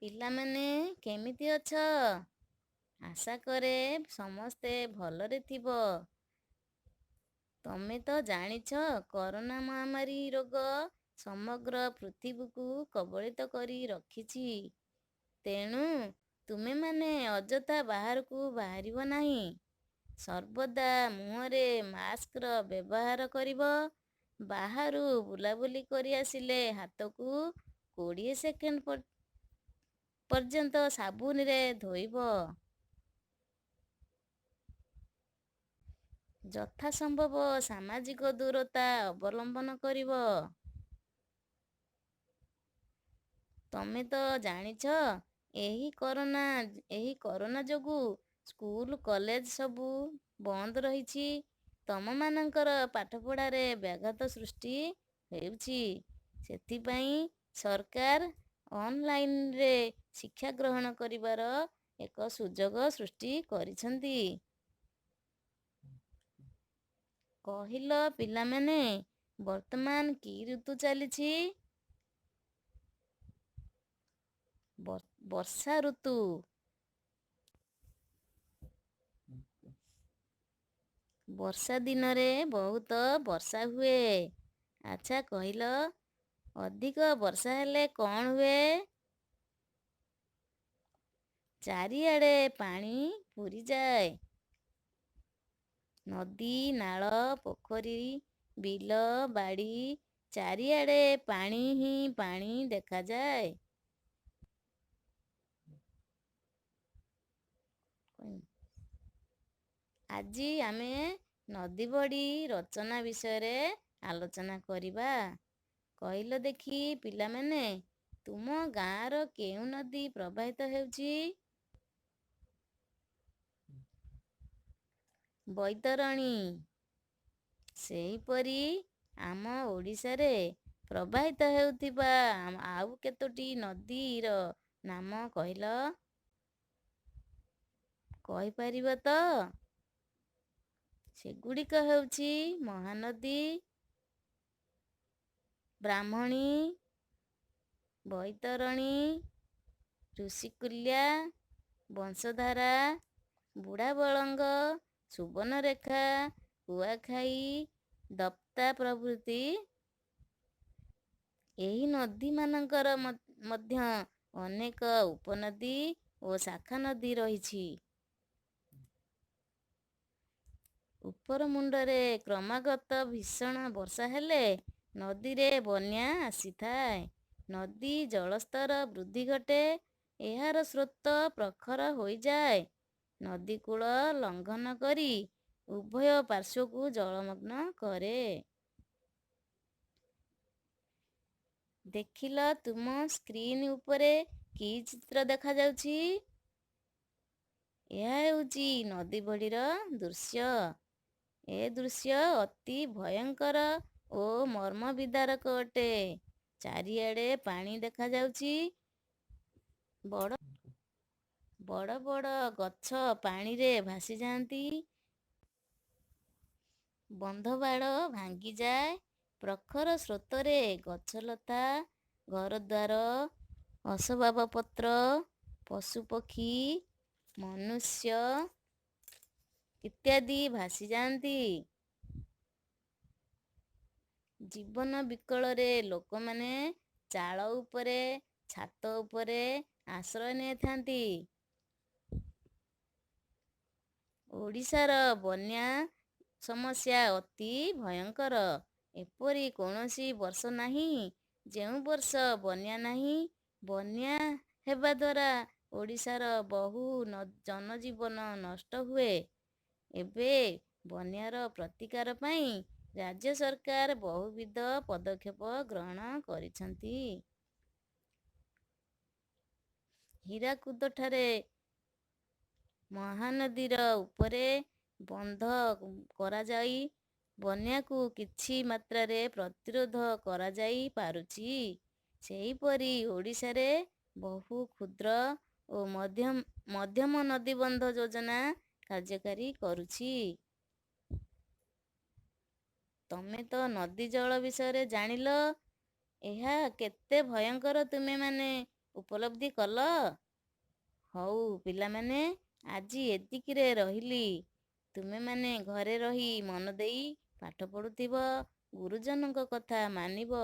ପିଲାମାନେ କେମିତି ଅଛ? ଆଶା କରେ ସମସ୍ତେ ଭଲରେ ଥିବ। ତମେ ତ ଜାଣିଛ କରୋନା ମହାମାରୀ ରୋଗ ସମଗ୍ର ପୃଥିବୀକୁ କବଳିତ କରି ରଖିଛି। ତେଣୁ ତୁମେମାନେ ଅଯଥା ବାହାରକୁ ବାହାରିବ ନାହିଁ। ସର୍ବଦା ମୁହଁରେ ମାସ୍କର ବ୍ୟବହାର କରିବ। ବାହାରୁ ବୁଲାବୁଲି କରି ଆସିଲେ ହାତକୁ 20 ସେକେଣ୍ଡ ପର୍ଯ୍ୟନ୍ତ ସାବୁନରେ ଧୋଇବ। ଯଥା ସମ୍ଭବ ସାମାଜିକ ଦୂରତା ଅବଲମ୍ବନ କରିବ। ତମେ ତ ଜାଣିଛ ଏହି କରୋନା ଯୋଗୁଁ ସ୍କୁଲ କଲେଜ ସବୁ ବନ୍ଦ ରହିଛି। ତମମାନଙ୍କର ପାଠପଢ଼ାରେ ବ୍ୟାଘାତ ସୃଷ୍ଟି ହେଉଛି। ସେଥିପାଇଁ ସରକାର ଅନଲାଇନରେ ଶିକ୍ଷା ଗ୍ରହଣ କରିବାର ଏକ ସୁଯୋଗ ସୃଷ୍ଟି କରିଛନ୍ତି। କହିଲ ପିଲାମାନେ, ବର୍ତ୍ତମାନ କି ଋତୁ ଚାଲିଛି? ବର୍ଷା ଋତୁ। ବର୍ଷା ଦିନରେ ବହୁତ ବର୍ଷା ହୁଏ। ଆଚ୍ଛା କହିଲ, ଅଧିକ ବର୍ଷା ହେଲେ କ'ଣ ହୁଏ? ଚାରିଆଡ଼େ ପାଣି ପୂରିଯାଏ। ନଦୀ, ନାଳ, ପୋଖରୀ, ବିଲ, ବାଡ଼ି ଚାରିଆଡ଼େ ପାଣି ହିଁ ପାଣି ଦେଖାଯାଏ। ଆଜି ଆମେ ନଦୀ ବଢ଼ି ରଚନା ବିଷୟରେ ଆଲୋଚନା କରିବା। କହିଲ ଦେଖି ପିଲାମାନେ, ତୁମ ଗାଁର କେଉଁ ନଦୀ ପ୍ରବାହିତ ହେଉଛି? ବୈତରଣୀ। ସେହିପରି ଆମ ଓଡ଼ିଶାରେ ପ୍ରବାହିତ ହେଉଥିବା ଆଉ କେତୋଟି ନଦୀର ନାମ କହିଲ? କହିପାରିବ ତ? ସେଗୁଡ଼ିକ ହେଉଛି ମହାନଦୀ, ବ୍ରାହ୍ମଣୀ, ବୈତରଣୀ, ଋଷିକୁଲ୍ୟା, ବଂଶଧାରା, ବୁଢ଼ାବଳଙ୍ଗ, ସୁବର୍ଣ୍ଣରେଖା, କୁଆଖାଇ, ଦପ୍ତା ପ୍ରଭୃତି। ଏହି ନଦୀମାନଙ୍କର ମଧ୍ୟ ଅନେକ ଉପନଦୀ ଓ ଶାଖା ନଦୀ ରହିଛି। ଉପର ମୁଣ୍ଡରେ କ୍ରମାଗତ ଭୀଷଣ ବର୍ଷା ହେଲେ ନଦୀରେ ବନ୍ୟା ଆସିଥାଏ। ନଦୀ ଜଳସ୍ତର ବୃଦ୍ଧି ଘଟେ। ଏହାର ସ୍ରୋତ ପ୍ରଖର ହୋଇଯାଏ। ନଦୀକୂଳ ଲଙ୍ଘନ କରି ଉଭୟ ପାର୍ଶ୍ୱକୁ ଜଳମଗ୍ନ କରେ। ଦେଖିଲ ତୁମ ସ୍କ୍ରିନ ଉପରେ କି ଚିତ୍ର ଦେଖାଯାଉଛି? ଏହା ହେଉଛି ନଦୀ ବଢ଼ିର ଦୃଶ୍ୟ। ଏ ଦୃଶ୍ୟ ଅତି ଭୟଙ୍କର ଓ ମର୍ମବିଦାରକ ଅଟେ। ଚାରିଆଡ଼େ ପାଣି ଦେଖାଯାଉଛି। ବଡ଼ ବଡ଼ ଗଛ ପାଣିରେ ଭାସିଯାଆନ୍ତି। ବନ୍ଧବାଡ଼ ଭାଙ୍ଗିଯାଏ। ପ୍ରଖର ସ୍ରୋତରେ ଗଛଲତା, ଘରଦ୍ୱାର, ଅସବାବପତ୍ର, ପଶୁପକ୍ଷୀ, ମନୁଷ୍ୟ ଇତ୍ୟାଦି ଭାସିଯାଆନ୍ତି। ଜୀବନ ବିକଳରେ ଲୋକମାନେ ଚାଳ ଉପରେ, ଛାତ ଉପରେ ଆଶ୍ରୟ ନେଇଥାନ୍ତି। ଓଡ଼ିଶାର ବନ୍ୟା ସମସ୍ୟା ଅତି ଭୟଙ୍କର। ଏପରି କୌଣସି ବର୍ଷ ନାହିଁ ଯେଉଁ ବର୍ଷ ବନ୍ୟା ନାହିଁ। ବନ୍ୟା ହେବା ଦ୍ୱାରା ଓଡ଼ିଶାର ବହୁ ଜନଜୀବନ ନଷ୍ଟ ହୁଏ। ଏବେ ବନ୍ୟାର ପ୍ରତିକାର ପାଇଁ ରାଜ୍ୟ ସରକାର ବହୁବିଧ ପଦକ୍ଷେପ ଗ୍ରହଣ କରିଛନ୍ତି। ହୀରାକୁଦଠାରେ ମହାନଦୀର ଉପରେ ବନ୍ଧ କରାଯାଇ ବନ୍ୟାକୁ କିଛି ମାତ୍ରାରେ ପ୍ରତିରୋଧ କରାଯାଇ ପାରୁଛି। ସେହିପରି ଓଡ଼ିଶାରେ ବହୁ କ୍ଷୁଦ୍ର ଓ ମଧ୍ୟମ ନଦୀବନ୍ଧ ଯୋଜନା କାର୍ଯ୍ୟକାରୀ କରୁଛି। ତମେ ତ ନଦୀ ଜଳ ବିଷୟରେ ଜାଣିଲ। ଏହା କେତେ ଭୟଙ୍କର ତୁମେମାନେ ଉପଲବ୍ଧି କଲ? ହଉ ପିଲାମାନେ, ଆଜି ଏତିକିରେ ରହିଲି। ତୁମେମାନେ ଘରେ ରହି ମନ ଦେଇ ପାଠ ପଢ଼ୁଥିବ, ଗୁରୁଜନଙ୍କ କଥା ମାନିବ।